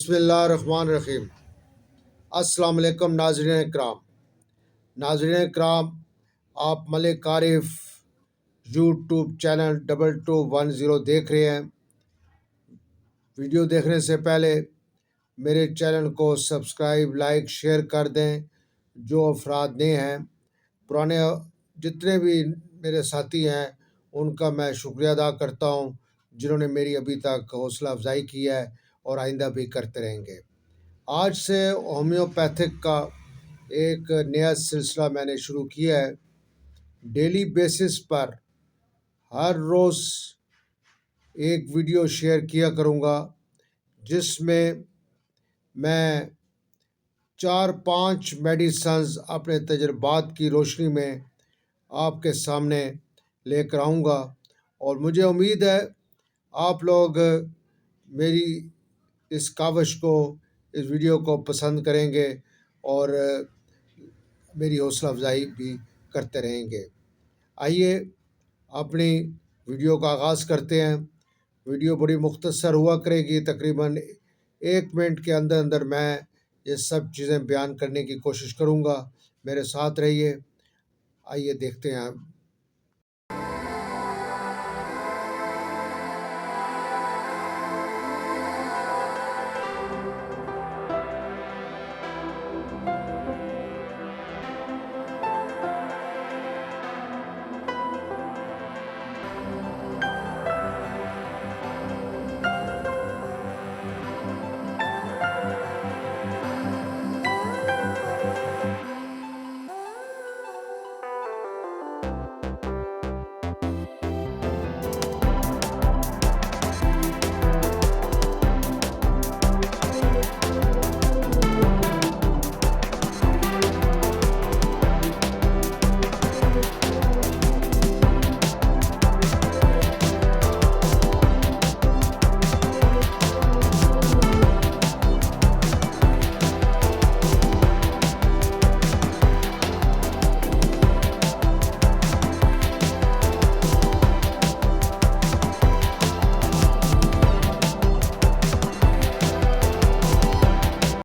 बिस्मिल्लाहिर्रहमानिर्रहीम। अस्सलाम वालेकुम नाज़रीन कराम। नाज़रीन कराम, आप मलिक आरिफ यूट्यूब चैनल 2210 देख रहे हैं। वीडियो देखने से पहले मेरे चैनल को सब्सक्राइब, लाइक, शेयर कर दें। जो अफराद नए हैं, पुराने जितने भी मेरे साथी हैं, उनका मैं शुक्रिया अदा करता हूँ, जिन्होंने मेरी अभी तक हौसला अफजाई की है और आइंदा भी करते रहेंगे। आज से होम्योपैथिक का एक नया सिलसिला मैंने शुरू किया है। डेली बेसिस पर हर रोज़ एक वीडियो शेयर किया करूँगा, जिसमें मैं 4-5 मेडिसिन्स अपने तजुर्बात की रोशनी में आपके सामने लेकर आऊँगा और मुझे उम्मीद है आप लोग मेरी इस काविश को, इस वीडियो को पसंद करेंगे और मेरी हौसला अफजाई भी करते रहेंगे। आइए अपनी वीडियो का आगाज़ करते हैं। वीडियो बड़ी मुख्तसर हुआ करेगी, तकरीबन 1 मिनट के अंदर अंदर मैं ये सब चीज़ें बयान करने की कोशिश करूँगा। मेरे साथ रहिए। आइए देखते हैं